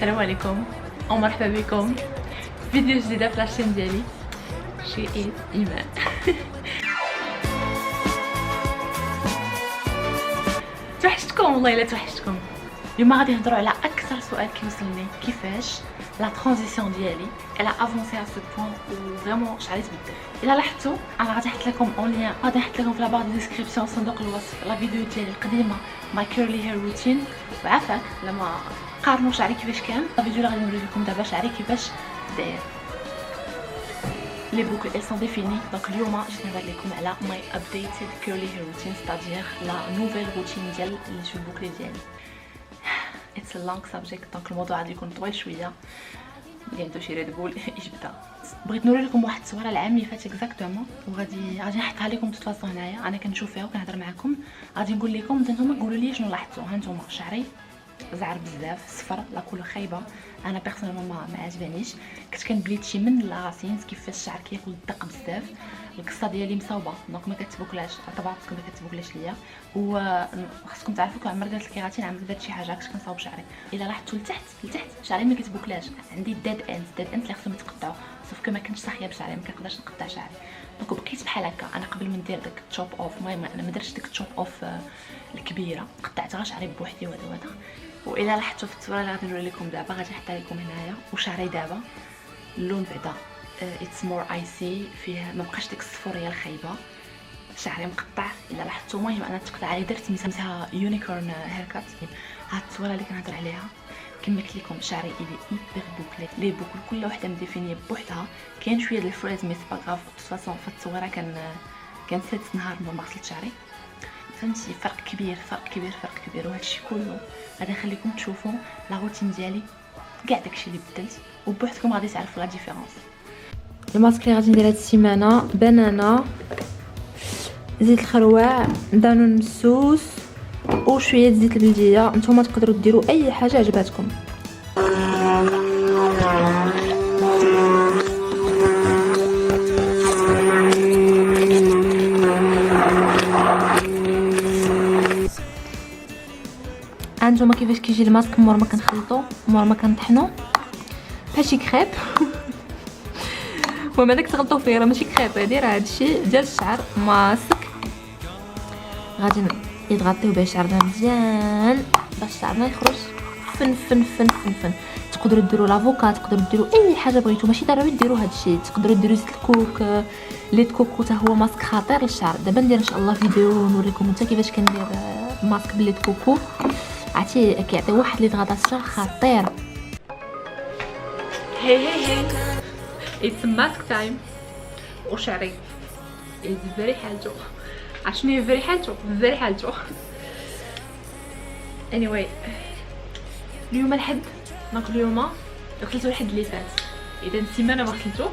السلام عليكم ومرحبا بكم فيديو جديده في لاشين ديالي شي ايمان. توحشتكم والله الا توحشتكم. اليوم غادي نهضروا على اكثر سؤال كيوصلني، كيفاش لا ترانزيسيون ديالي الا افونسي ا سو بوين و فريمون شحال تبدل. الا لاحظتوا انا غادي نحط لكم اون لين، غادي نحط لكم في لا بار دو ديسكريبسيون صندوق الوصف لا فيديو ديالي القديمه ماي كيرلي هير روتين، وعافاك لما قارنوا شعري كيفاش كان. الفيديو اللي غادي نوري لكم دابا شعري كيفاش داير. لي بوكل elles sont définies. دونك اليوم جيت نهضر لكم على ماي ابديتد كيرلي هير روتين، ستادير لا نوفيل روتين ديال لي شو بوكلي ديالي. اتس ا لونغ سابجيكت، دونك الموضوع غادي يكون طويل شويه. عندو شي ريد بول يجبدها. بغيت نوري لكم واحد التصويره العام اللي فات اكزاكتومون، وغادي نحطها لكم دو فاصون هنايا. انا كنشوف فيها وكنهضر معكم، غادي نقول لكم نتوما قولوا لي شنو لاحظتوا. ها نتوما شعري زعر بزاف، صفر، لا كولور خايبه. انا بيرسونيلمون ما عجبانيش. كنت كنبليتشي من لاسينز كيفاش الشعر كياكل الدق بزاف. القصه ديالي مصاوبه دونك ما كتبوكلاش، طبعا ما كتبوكلاش ليا. وخصكم تعرفوا كنعمر درت الكيراتين، عمرت درت شي حاجه كنت كنصاوب شعري. الا لاحظتوا لتحت شعري ما كتبوكلاش. عندي ديد اند اللي خصهم يتقطعوا، صافي كما كنتش صاحيه بشعري ما كنقدرش نقطع شعري. دونك بقيت بحال هكا. انا قبل من ندير داك التشوب اوف، المهم انا ما درتش ديك التشوب اوف الكبيره، قطعت غير شعري بوحدي وهذا. والا لاحظتوا في التصويره اللي غادي نوري لكم دابا، غادي نحطها لكم هنايا. وشعري دابا اللون بعدا اتس مور ايسي، فيه ما بقاش ديك الصفوريه الخايبه. شعري مقطع الا لاحظتوا. المهم انا التقطعه اللي درت سميتها يونيكورن هير كات. هاد التصويره اللي كنهضر عليها كما قلت لكم شعري الي ايبر بوكلي. لي بوكل كل وحده مديفينيه بوحدها. كاين شويه ديال الفريز مي سي با غاف. دو فاصون في التصويره كان 6 نهار ما غسلت شعري، فهمتي؟ فرق كبير. وهادشي كله غادي نخليكم تشوفوا لا روتين ديالي كاع داكشي اللي بدلت، وبوحدكم غادي تعرفوا لا ديفيرونس. الماسك اللي غادي ندير هاد السيمانه بنانه، زيت الخروع، دانون مسوس، وشويه زيت البلديه. نتوما تقدروا ديروا اي حاجه عجباتكم. هانتوما كيفاش كيجي الماسك مور ما كنخلطو مور ما كنطحنو بحال شي كريب. المهم هذاك تغلطو فيه راه ماشي كريب، هادي راه هادشي ديال الشعر ماسك. غادي يضغطيو به شعرنا مزيان باش شعرنا يخرج فن. تقدروا ديروا لافوكا، تقدروا ديروا اي حاجه بغيتو، ماشي ضروري ديروا هادشي. تقدروا ديروا زيت الكوك، ليت كوكو حتى هو ماسك خطير للشعر. دابا ندير ان شاء الله فيديو نوريكم حتى كيفاش كندير ماسك بالليت كوكو. عرفتي كيعطي واحد لي دغاداسيون خطير. هي اتس ماسك تايم. وشعري از فيري حالتو. عشني فيري حالتو. anyway اليوم الحد، دونك اليوم غسلتو الحد اللي فات. اذا السيمانه ما غسلتو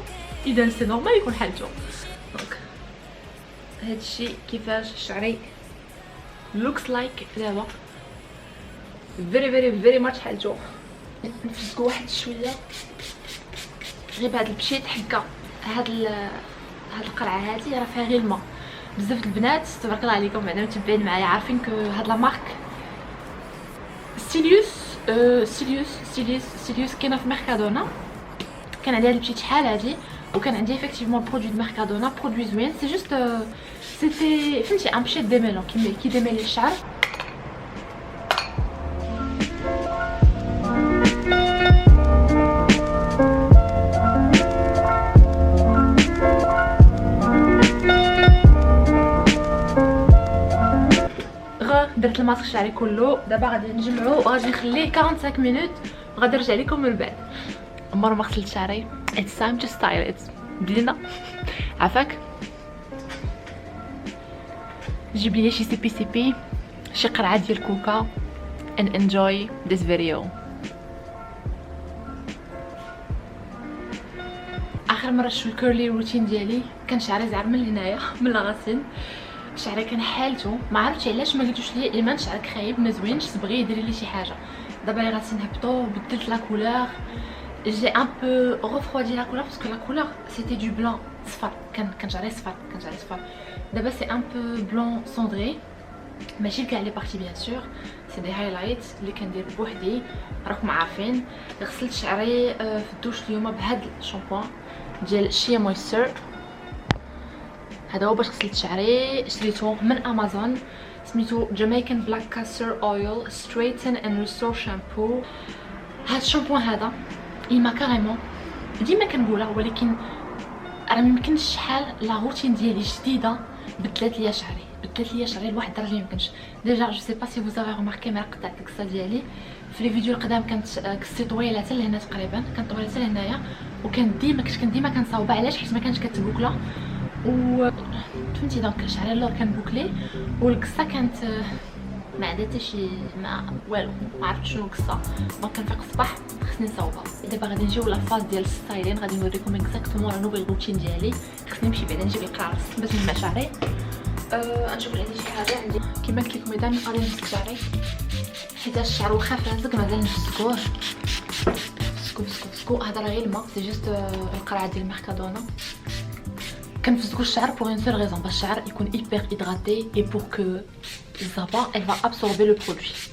اذا سي نورمال يكون حالتو. دونك هادشي كيفاش شعري looks like دابا. فيري ماتش حالتو. نفسكو واحد شويه غير بهاد البشيت حكا. هاد القرعه هادي راه فيها غير الماء. بزاف البنات تبارك الله عليكم بعدا متبعين معايا عارفين كو هاد لا مارك سيليوس كاينه في ميركادونا. كان عندي هاد البشيت شحال هادي، وكان عندي ايفيكتيفمون برودوي د ميركادونا، برودوي زوين. سي جوست سيتي فهمتي ان بشيت ديميلون كي ديميلي الشعر. درت الماسك شعري كله. دابا غادي نجمعو وغادي نخليه 45 مينوت وغادي نرجع لكم من بعد. عمر ما غسلت شعري. اتس تايم تو ستايل ات. بدينا عافاك. جيب لي شي سي بي شي قرعه ديال كوكا and enjoy this video. اخر مره شفت الكيرلي روتين ديالي كان شعري زعر من هنايا من لاغاسين. شعري كان حالته ما عرفتش علاش ما قلتوش لي ايمان شعرك خايب ما زوينش، تبغي يدير لي شي حاجه. دابا اللي غادي نهبطو بدلت لا كولور. جي ان بو ريفرودي لا كولور باسكو لا كولور سيتي دو بلون صفر. كان شعري صفر. دابا سي ان بو بلون سوندري. ماشي كاع لي بارتي بيان سور، سي دي هايلايت اللي كندير بوحدي. راكم عارفين غسلت شعري في الدوش اليوم بهاد الشامبوان ديال شيا مويستر. هذا هو باش غسلت شعري، شريته من امازون، سميتو جامايكان بلاك كاستر اويل ستريتن اند ريستور شامبو. هاد الشامبوان هذا ايما كاريمون ديما كنقولها، ولكن راه ميمكنش شحال لا روتين ديالي جديده بدلت ليا شعري، بدلت ليا شعري لواحد الدرجه ميمكنش. ديجا جو سي با سي فوز افي رماركي ملي قطعت الكسه ديالي في لي فيديو القدام كانت كستي طويله حتى لهنا تقريبا، كانت طويله حتى لهنايا، وكان ديما كنصاوبها. علاش؟ حيت ما كانش كتبوكلا و فهمتي دونك شعري اللور كان بوكلي والقصه كانت ما عندها حتى شي ما والو، ما عرفتش شنو القصه. دونك كنفيق الصباح خصني نصاوبها. دابا غادي نجيو لافاز ديال الستايلين، غادي نوريكم اكزاكتومون نوفي روتين ديالي. خصني نمشي بعدا نجيب القرعه باش نجمع شعري. نشوف عندي شي حاجه. عندي كيما قلت لكم اذا غادي نمسك شعري حيت الشعر واخا فازك مازال نمسكوه. سكو هذا راه غير الماء، سي جوست القرعه ديال ميركادونا. كنفزكو الشعر بوغ اون سول ريزون، باش الشعر يكون هيبر هيدراتي اي بور كو الزابا elle va absorber le produit.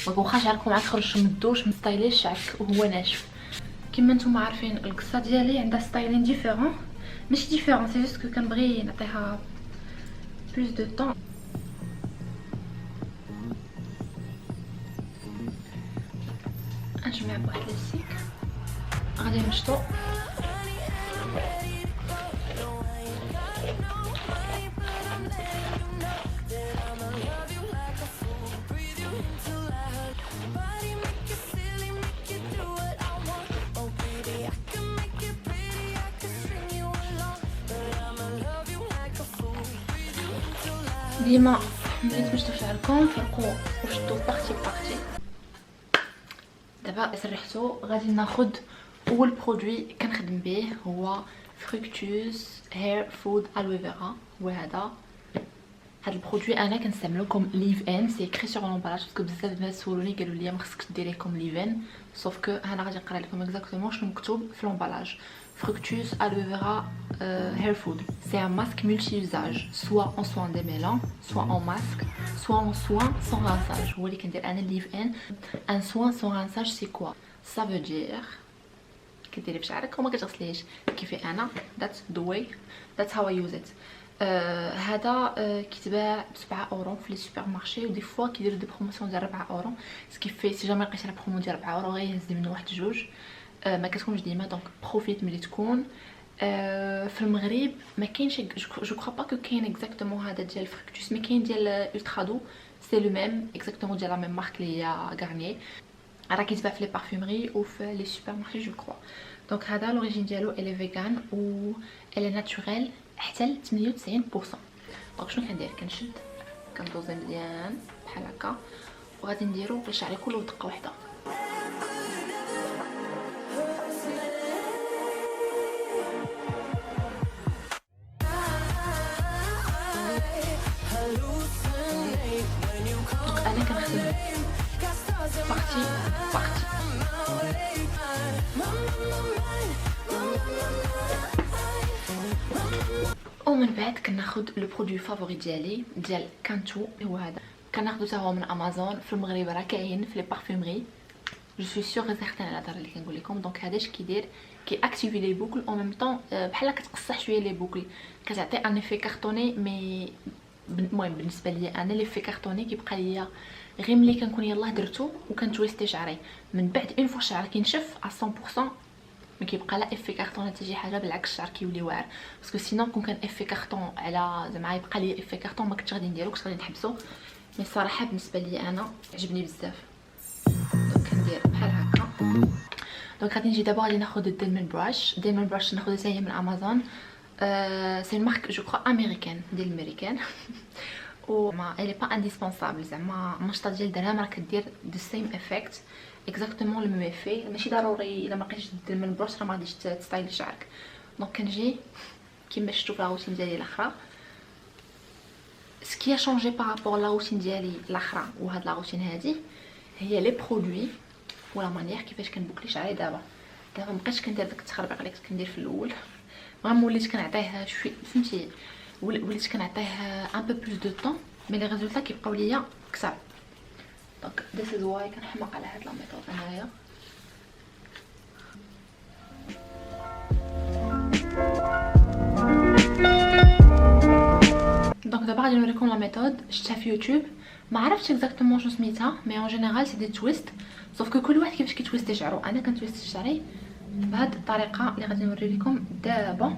دونك واخا شعركم معاك خرج من الدوش من ستايلي شعرك وهو ناشف. كما نتوما عارفين القصه ديالي عندها ستايلين ديفيرون، ماشي ديفيرون سي جوست كو كنبغي نعطيها بلوس دو طون. نجمع بواحد لاسيك غادي نمشطو. ديما ملي تمشطو شعركم فرقوا وشدوا بارتي بارتي. دابا سرحتو غادي ناخد اول برودوي كنخدم به هو فركتوز هير فود الوي فيرا. هو هذا البرودوي انا كنستعملو كوم ليف ان، سي كري سور لومبالاج باسكو بزاف الناس سولوني قالوا لي ما خصكش ديريه كوم ليف ان، سوف كو انا غادي نقرا لكم اكزاكتومون شنو مكتوب في لومبالاج. Fructus Aloe Vera Hair Food. C'est un masque multi-usage, soit en soin démêlant, soit en masque, soit en soin sans rinçage. Vous voyez qu'on dit un soin sans rinçage, c'est quoi? Ça veut dire كديري بشعرك وما كتغسليهش كيفي انا. That's the way, that's how I use it. هذا كيتباع ب 7 اورو في لي سوبر مارشي، ودي فوا كيديروا دي بروموسيون ديال 4 اورو، سكيفي سي جامي لقيتي لا برومو ديال 4 اورو غير يهز منه واحد جوج. ما كتكونش ديما، دونك بروفيت ملي تكون. في المغرب ما كاينش، جو كرو با كو كاين اكزاكتومون هذا ديال فركتوس، مي كاين ديال الترا دو سي لو ميم اكزاكتومون ديال لا ميم مارك اللي هي غارنيي، راه كيتباع في لي بارفومري وفي لي سوبر مارشي جو كرو. دونك هذا لوريجين ديالو الي فيغان و الي ناتوريل حتى ل 98%. دونك شنو كندير؟ كنشد كندوزي مزيان بحال هكا وغادي نديرو لشعري كله دقه واحده. انا كنخدم بارتي بارتي. ومن بعد كناخد لو برودوي فافوري ديالي ديال كانتو، هو هذا كناخدو حتى هو من امازون. في المغرب راه كاين في لي بارفومري، جو سوي سيغ سيغتان على الهضره اللي كنقول لكم. دونك هذا اش كيدير؟ كي اكتيفي لي بوكل اون ميم طون، بحال كتقصح شويه لي بوكل، كتعطي ان ايفي كارطوني. مي المهم بالنسبه ليا انا لي في كارطوني كيبقى ليا غير ملي كنكون يلاه درتو وكنتويستي شعري. من بعد اون فوا الشعر كينشف على 100% ما كيبقى لا افي كارطون حتى شي حاجه، بالعكس الشعر كيولي واعر. باسكو سينون كون كان افي كارطون على زعما يبقى لي افي كارطون ما كنتش غادي نديرو، كنت غادي نحبسو. مي الصراحه بالنسبه لي انا عجبني بزاف. دونك كندير بحال هكا. دونك غادي نجي دابا غادي ناخذ الديمون براش. ديمون براش ناخذها حتى هي من امازون. سي مارك جو كرو امريكان ديال الامريكان و ما الي با انديسبونسابل، زعما المشطه ديال الدرهم راه كدير دو سيم افيكت اكزاكتومون لو ميم افي. ماشي ضروري الا ما لقيتيش الديمون براش راه ما غاديش تستايلي شعرك. دونك كنجي كيما شفتوا في لاروتين ديالي الاخرى. سكي شونجي بارابور لاروتين ديالي الاخرى وهاد لاروتين هادي هي لي برودوي ولا مانيير كيفاش كنبوكلي شعري. دابا مابقيتش كندير داك التخربيق اللي كنت كندير في الاول، فريمون وليت كنعطيه شويه، فهمتي، وليت كنعطيه ان بو بلوس دو طون مي لي ريزولطا كيبقاو ليا كثار. دونك ذيس از واي كنحماق على هاد لا ميثود انايا. دونك دابا غادي نوريكم لا ميثود شفتها في يوتيوب، ما عرفتش اكزاكتومون شنو سميتها، مي اون جينيرال سي دي تويست، سوف كو كل واحد كيفاش كيتويستي شعرو. انا كنتويست شعري بهاد الطريقه اللي غادي نوري لكم دابا.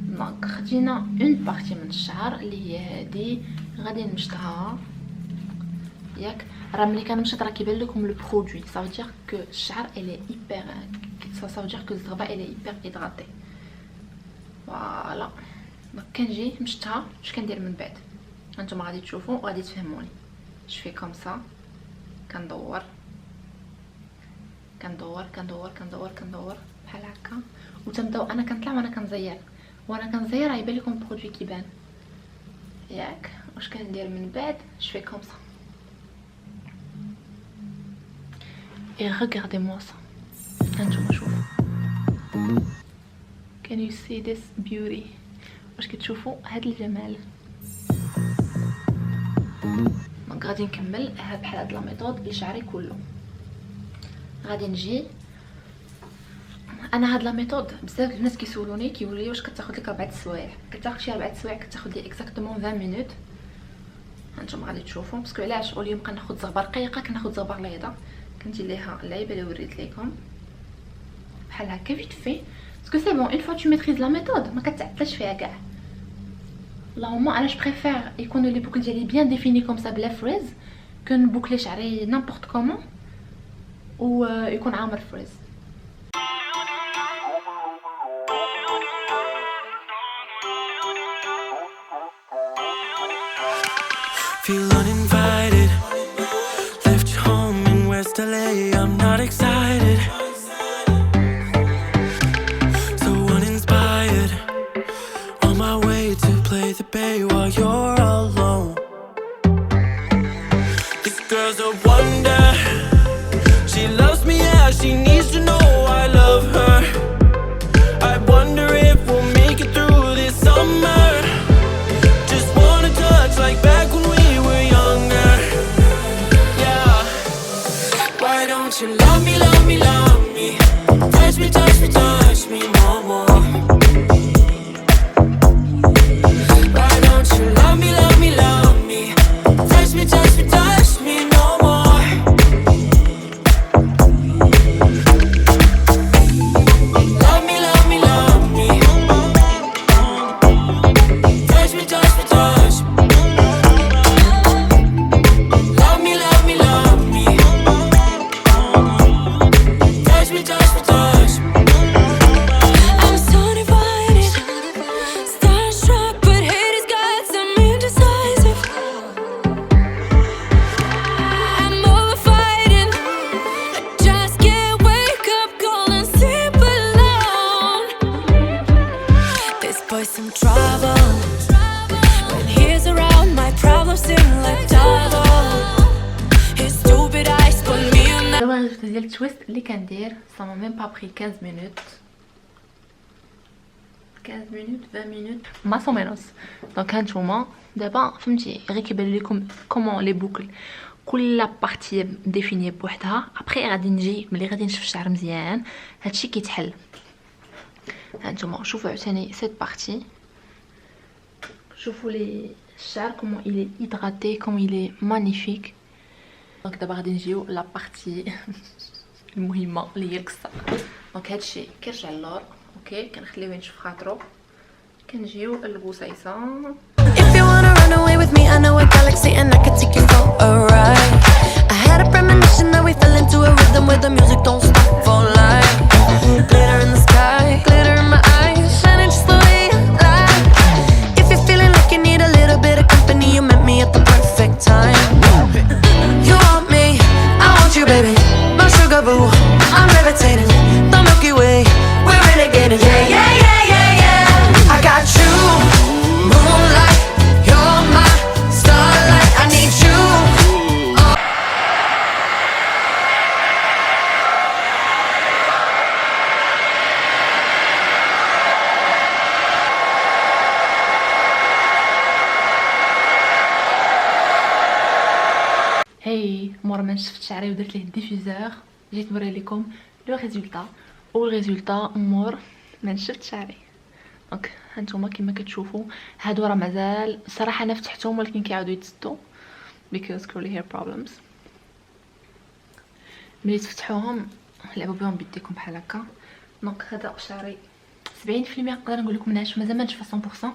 دونك خدينا اون بارتي من الشعر اللي هي هادي، غادي نمشطها ياك. راه ملي كنمشط راه كيبان لكم لو برودوي، سا فو دير كو الشعر الي ايبر، سا فو دير كو الزغبه الي ايبر هيدراتي. فوالا دونك كنجي مشطها. اش كندير من بعد هانتوما غادي تشوفوا وغادي تفهموني. جو في كوم سا، كندور كندور كندور كندور كندور بحال هكا، وتنبداو انا كنطلع وانا كنزير، وانا كنزير راه يبان لكم البرودوي كيبان ياك. واش كندير من بعد جو في كوم سا اي ريغاردي موا سا. هانتوما شوفوا، can you see this beauty؟ واش كتشوفوا هاد الجمال؟ دونك غادي نكمل بحال هاد لا ميثود لشعري كله. غادي نجي انا هاد لا ميثود بزاف الناس كيسولوني كيقولوا لي واش كتاخذ لك 4 سوايع. كتاخذ شي 4 سوايع، كتاخذ لي اكزاكتومون 20 مينوت. هانتوما غادي تشوفوا باسكو علاش اليوم كناخذ زغبه رقيقه، كناخذ زغبه غليظه، كندير ليها اللعيبه اللي وريت لكم بحال هكا فيت في، باسكو سي بون اون فوا تو ميتريز لا ميثود ما كتعطلش فيها كاع. اللهم انا جو بريفير يكونوا لي بوكل ديالي بيان ديفيني كوم سا بلا فريز، كون بوكلي شعري نيمبورط كومون ويكون عامر فريز. Feel uninvited, left your home in West LA, I'm not excited, so uninspired, on my way to play the bay while you're alone. This girl's a wonder, she loves me, yeah, she needs to know I love her. I wonder if we'll make it through this summer, just wanna touch like back when we were younger. Yeah, why don't you love me, love me, love me, touch me, touch me, touch me no more. Why don't you love me, love me, love me, touch me, touch me, touch me no more. Love me, love me, love me, touch me, touch me, touch me. Love me, love me, love me, touch me, touch me, touch me. I'm so divided, starstruck, but hate has got some indecisive. I'm over fighting, I just can't wake up cold and sleep alone. This boy's some trouble, when he's around my problems seem like double. His stupid eyes put me on the دابا الريزلت ديال التويست اللي كندير سا ميم با بري 15 مينوت 15 مينوت 20 مينوت ماس او مينوس. دونك هانتوما دابا فهمتي غير كيبان لكم كومون لي بوكل كل بارتي ديفيني بوحدها. ابري غادي نجي ملي غادي نشوف الشعر مزيان هادشي كيتحل. هانتوما شوفوا عاوتاني سيت بارتي، شوفوا لي الشعر كومون il est hydraté comme il est magnifique. دونك دابا غادي نجيو لا بارتي المهمه اللي هي القصه. دونك هادشي كيرجع للور، اوكي كنخليوه ينشف خاطرو، كنجيو للبوصيصه. If you wanna run away with me, I know a galaxy and I can take you for a ride. I had a premonition that we fell into a rhythm where the music don't stop for life. Glitter in the sky, glitter in my eyes, shining just the way you like. If you're feeling like you need a little bit of company, you met me at the perfect time. You want me, I want you, baby. My sugar boo, I'm levitating. The Milky Way, we're renegading. Yeah, yeah, yeah, yeah, yeah. I got you, moonlight. You're my starlight. I need you. مور ما نشفت شعري ودرت ليه ديفيزور جيت نوري لكم لو ريزولطا، والريزولطا مور ما نشفت شعري. دونك هانتوما كيما كتشوفوا هادو راه مازال الصراحه انا فتحتهم ولكن كيعاودوا يتسدوا because curly hair problems. ملي تفتحوهم لعبوا بهم بيديكم بحال هكا. دونك هذا شعري 70% نقدر نقول لكم ناشف، مازال ما نشف 100%،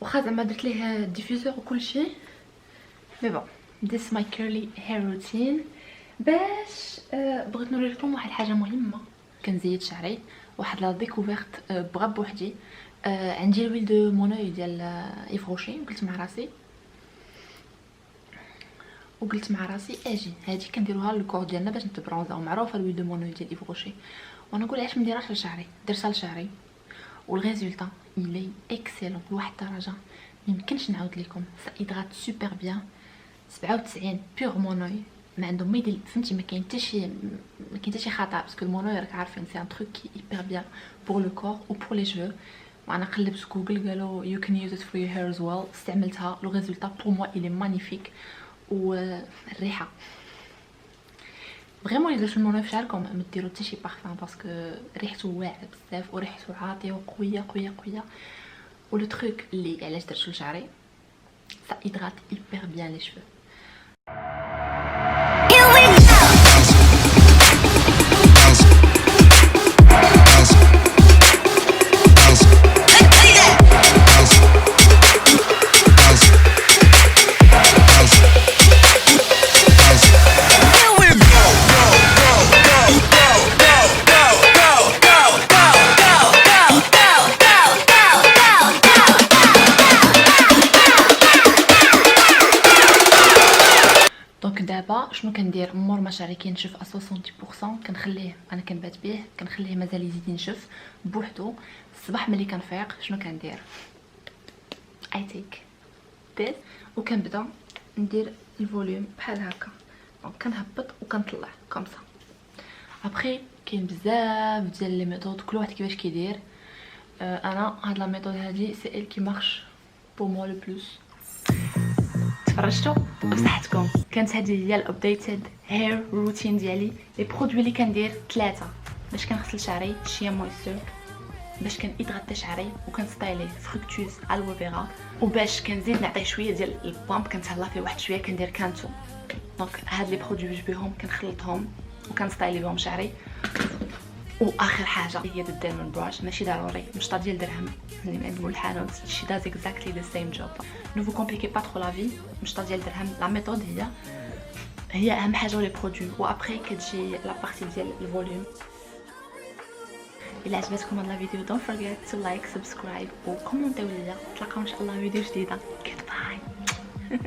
واخا زعما درت ليه ديفيزور وكلشي. مي بون this my curly hair routine. باش بغيت نوري لكم واحد الحاجه مهمه كنزيد شعري، واحد لا ديكوفيرت بغا بوحدي. عندي الويل دو مونوي ديال ايف روشي، وقلت مع راسي اجي هادي كنديروها للكور ديالنا باش نتبرونزاو. معروفه الويل دو مونوي ديال ايف روشي، وانا نقول علاش ما نديرهاش لشعري. درتها لشعري والريزولطا الي اكسيلون لواحد الدرجه ميمكنش نعاود لكم. سا ايدغات سوبر بيان 97 بيغ مونوي، ما عندهم ما يدير، فهمتي؟ ما كاين حتى شي خطا، باسكو المونوي راك عارفين سي ان تروك كي ايبر بيان بور لو كور و بور لي شفو. وانا قلبت جوجل قالوا يو كان يوز ات فور يور هير از ويل، استعملتها. لو ريزولطا بور موا الي مانيفيك، والريحه فريمون الا المونوي في شعركم ما ديروا حتى شي بارفان، باسكو ريحته واعره بزاف وريحته عاطيه وقويه قويه قويه. ولو تروك اللي علاش درتو لشعري سا ايدغات ايبر بيان لي شفو. دابا شنو كندير؟ مور ما شعري كينشف 60% كنخليه، انا كنبات به كنخليه مازال يزيد ينشف بوحدو. الصباح ملي كنفيق شنو كندير؟ اي تيك ذس وكنبدا ندير الفوليوم بحال هكا. دونك كنهبط وكنطلع كومسا. ابخي كاين بزاف ديال لي ميثود كل واحد كيفاش كيدير. انا هاد لا ميثود هادي سي ال كي مارش بور موا لو بلوس. تفرجتوا بصحتكم؟ كانت هذه هي الابديتد هير روتين ديالي. لي برودوي اللي كندير 3 باش كنغسل شعري: شيا مويستور، باش كنيدغاتي شعري وكنستايلي فركتوز الوي فيرا، وباش كنزيد نعطيه شويه ديال البامب كنتهلا فيه واحد شويه كندير كانتو. دونك هاد لي برودوي جوج بهم كنخلطهم وكنستايلي بهم شعري. واخر حاجه هي الديرمون براش، ماشي ضروري مشطه ديال درهم اللي من عند مول الحانوت، شي داز اكزاكتلي ذا سيم جوب. نو فو كومبليكي با ترو لا في، مشطه ديال درهم. لا ميثود هي اهم حاجه لي برودوي، وابري كتجي لا بارتي ديال الفوليوم. الا عجبتكم هاد لا فيديو دونت فورغيت تو لايك سبسكرايب وكومونتيو ليا. نتلاقاو ان شاء الله فيديو جديده. جود باي.